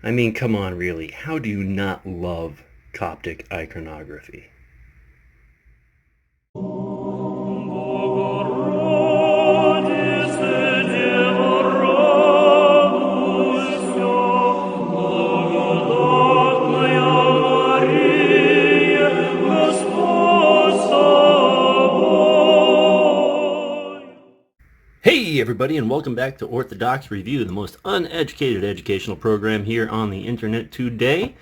I mean, come on, really. How do you not love Coptic iconography? Hey, everybody, and welcome back to Orthodox Review, the most uneducated educational program here on the internet today.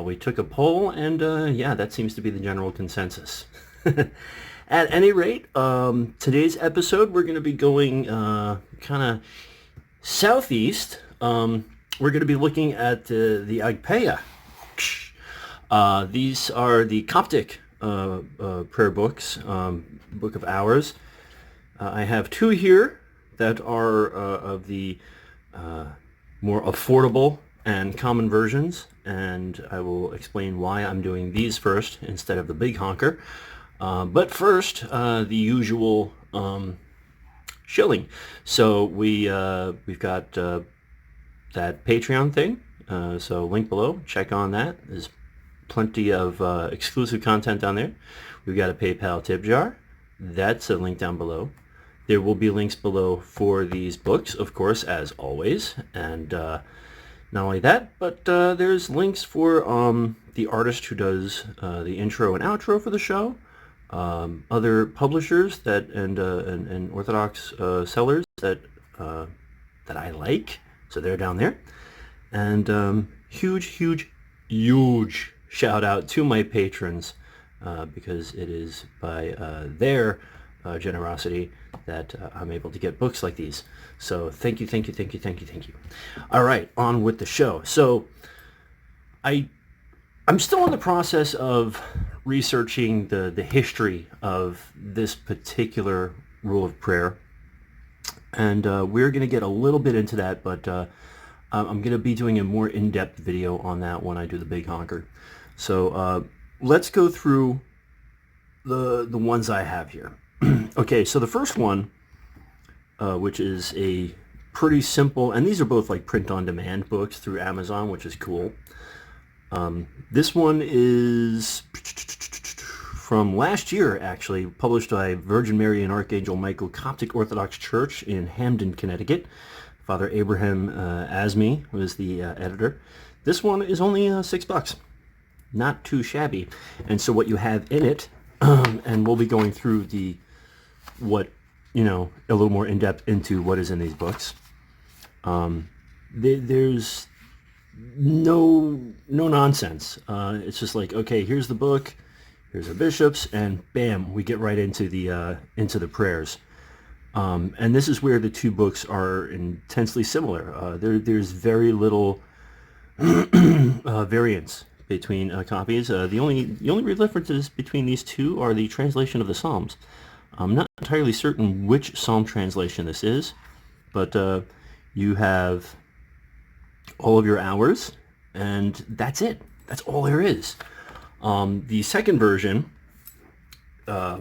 We took a poll, and yeah, that seems to be the general consensus. At any rate, today's episode, we're going to be going kind of southeast. We're going to be looking at the Agpeya. These are the Coptic prayer books, Book of Hours. I have two here that are of the more affordable and common versions, and I will explain why I'm doing these first instead of the big honker. But first, the usual shilling. So we've got that Patreon thing, so link below. Check on that. There's plenty of exclusive content down there. We've got a PayPal tip jar. That's a link down below. There will be links below for these books, of course, as always. And not only that, but there's links for the artist who does the intro and outro for the show, other publishers and Orthodox sellers that I like. So they're down there. And huge shout out to my patrons because it is by their generosity that I'm able to get books like these. So thank you. All right, on with the show. So I'm still in the process of researching the history of this particular rule of prayer. And we're going to get a little bit into that, but I'm going to be doing a more in-depth video on that when I do the big honker. So let's go through the ones I have here. Okay, so the first one, which is a pretty simple, and these are both like print-on-demand books through Amazon, which is cool. This one is from last year, actually, published by Virgin Mary and Archangel Michael Coptic Orthodox Church in Hamden, Connecticut. Father Abraham Asmi was the editor. This one is only $6. Not too shabby. And so what you have in it, and we'll be going through a little more in depth into what is in these books. There's no nonsense. It's just like, okay, here's the book, here's the bishops, and bam, we get right into the prayers. And this is where the two books are intensely similar. There's very little variance between copies. The only real differences between these two are the translation of the Psalms. I'm not entirely certain which Psalm translation this is, but you have all of your hours, and that's it. That's all there is. The second version,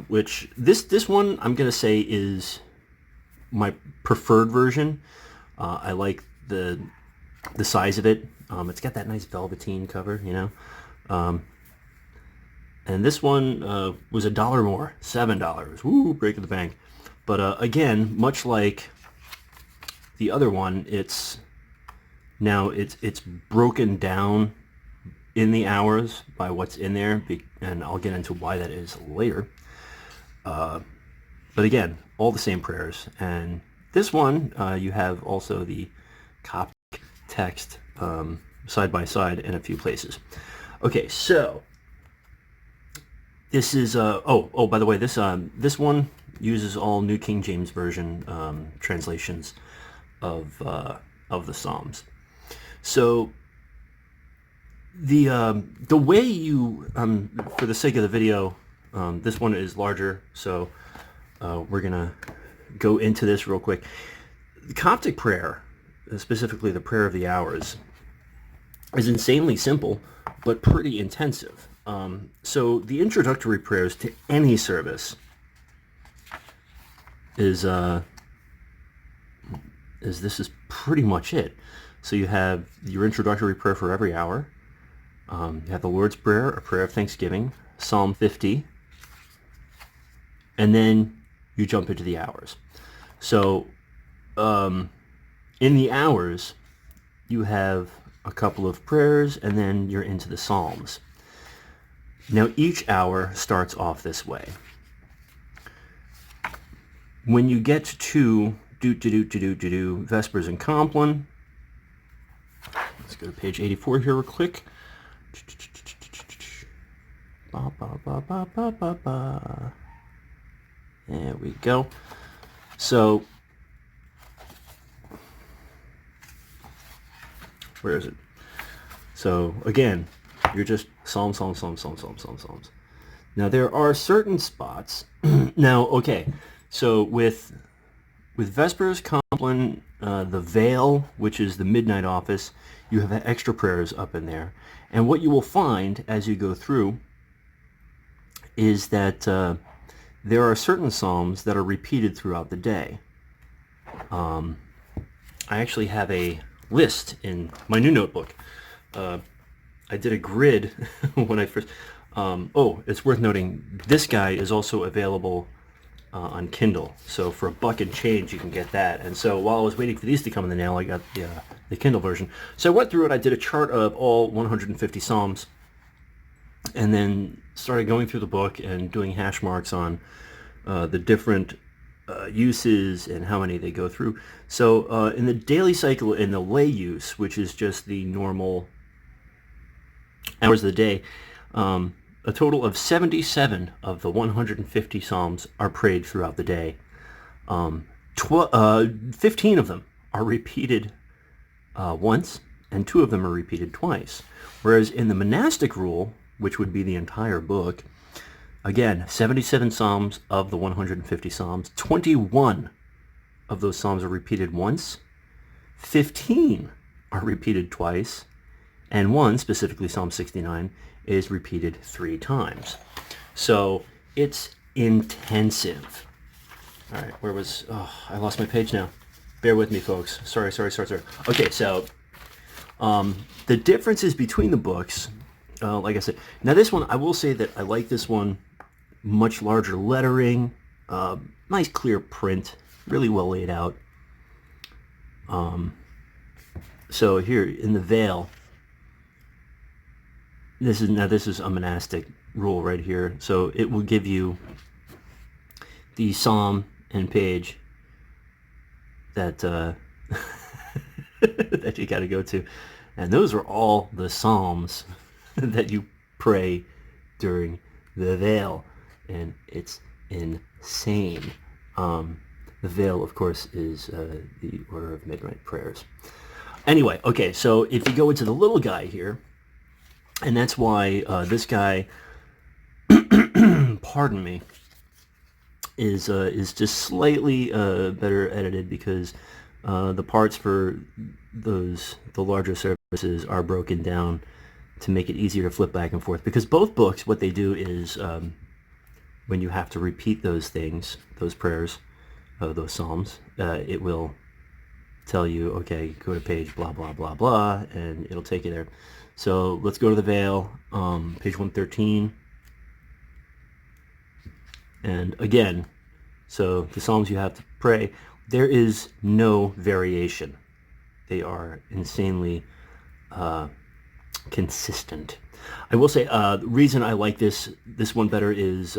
which this one I'm going to say is my preferred version. I like the size of it. It's got that nice velveteen cover, and this one was $1 more, $7. Woo, break of the bank. But again, much like the other one, it's broken down in the hours by what's in there, and I'll get into why that is later. But again, all the same prayers. And this one, you have also the Coptic text side by side in a few places. Okay, so this is by the way, this one uses all New King James Version translations of the Psalms. So the way you for the sake of the video, this one is larger, so we're gonna go into this real quick. The Coptic prayer, specifically the prayer of the hours, is insanely simple but pretty intensive. So the introductory prayers to any service is this is pretty much it. So you have your introductory prayer for every hour. You have the Lord's Prayer, a prayer of thanksgiving, Psalm 50, and then you jump into the hours. So in the hours, you have a couple of prayers, and then you're into the Psalms. Now, each hour starts off this way. When you get to Vespers and Compline, let's go to page 84 here real quick. There we go. So, where is it? So, again, you're just Psalms. Now, there are certain spots. Now, okay, so with Vespers, Compline, the Veil, which is the midnight office, you have extra prayers up in there. And what you will find as you go through is that there are certain psalms that are repeated throughout the day. I actually have a list in my new notebook. I did a grid when I first... it's worth noting, this guy is also available on Kindle. So for $1 and change, you can get that. And so while I was waiting for these to come in the mail, I got the Kindle version. So I went through it. I did a chart of all 150 psalms, and then started going through the book and doing hash marks on the different uses and how many they go through. So in the daily cycle, in the lay use, which is just the normal hours of the day, a total of 77 of the 150 psalms are prayed throughout the day. 15 of them are repeated once, and 2 of them are repeated twice. Whereas in the monastic rule, which would be the entire book, again, 77 psalms of the 150 psalms, 21 of those psalms are repeated once, 15 are repeated twice, and 1, specifically Psalm 69, is repeated 3 times. So it's intensive. All right, I lost my page now. Bear with me, folks. Sorry. Okay, so the differences between the books, like I said, now this one, I will say that I like this one, much larger lettering, nice clear print, really well laid out. So here in the Veil, this is a monastic rule right here. So it will give you the psalm and page that that you got to go to, and those are all the psalms that you pray during the Veil, and it's insane. The Veil, of course, is the order of midnight prayers. Anyway, okay, so if you go into the little guy here, and that's why this guy, pardon me, is just slightly better edited, because the parts for the larger services are broken down to make it easier to flip back and forth. Because both books, what they do is when you have to repeat those things, those prayers, those psalms, it will tell you, okay, go to page blah blah blah blah, and it'll take you there. So let's go to the Veil, page 113. And again, so the psalms you have to pray, there is no variation. They are insanely consistent. I will say the reason I like this one better is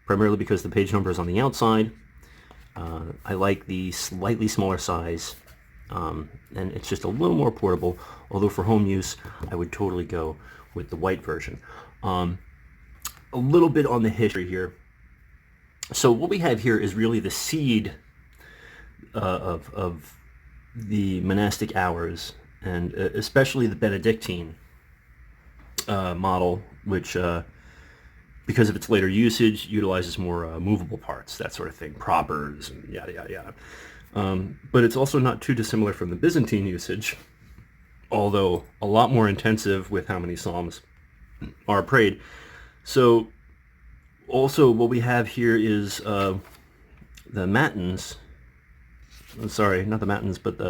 primarily because the page number is on the outside. I like the slightly smaller size, and it's just a little more portable, although for home use I would totally go with the white version. A little bit on the history here. So what we have here is really the seed of the monastic hours, and especially the Benedictine model, which because of its later usage, utilizes more movable parts, that sort of thing, proppers, and yada, yada, yada. But it's also not too dissimilar from the Byzantine usage, although a lot more intensive with how many psalms are prayed. So also what we have here is the matins, sorry, not the matins, but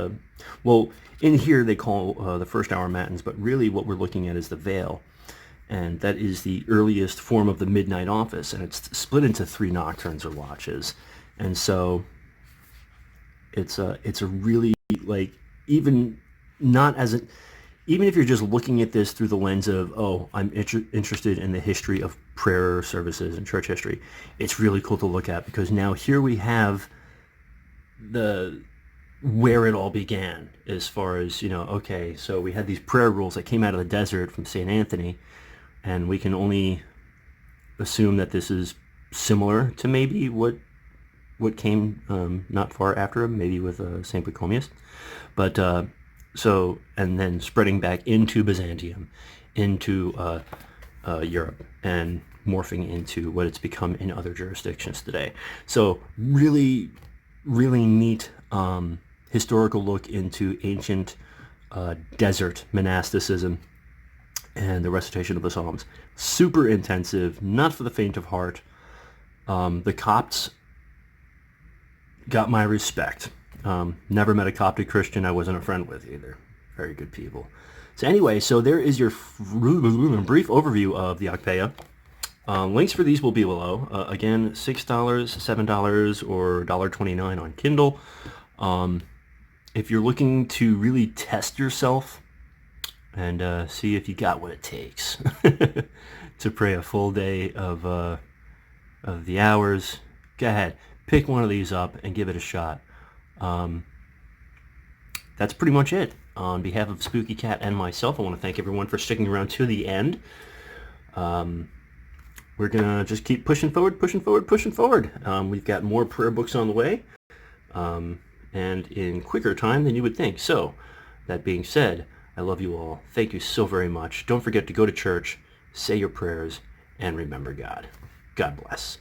well, in here they call the first hour matins, but really what we're looking at is the veil. And that is the earliest form of the midnight office, and it's split into 3 nocturnes or watches. And so it's a really, like, even not as an even if you're just looking at this through the lens of, oh, I'm interested in the history of prayer services and church history, it's really cool to look at, because now here we have where it all began, as far as, okay, so we had these prayer rules that came out of the desert from St. Anthony, and we can only assume that this is similar to maybe what came not far after him, maybe with St. Pachomius. But so, and then spreading back into Byzantium, into Europe, and morphing into what it's become in other jurisdictions today. So really, really neat historical look into ancient desert monasticism and the recitation of the Psalms. Super intensive, not for the faint of heart. The Copts got my respect. Never met a Coptic Christian I wasn't a friend with either. Very good people. So anyway, so there is your brief overview of the Agpeya. Links for these will be below. Again, $6, $7, or $1.29 on Kindle. If you're looking to really test yourself and see if you got what it takes to pray a full day of the hours, go ahead. Pick one of these up and give it a shot. That's pretty much it. On behalf of Spooky Cat and myself, I want to thank everyone for sticking around to the end. We're going to just keep pushing forward. We've got more prayer books on the way, and in quicker time than you would think. So, that being said, I love you all. Thank you so very much. Don't forget to go to church, say your prayers, and remember God. God bless.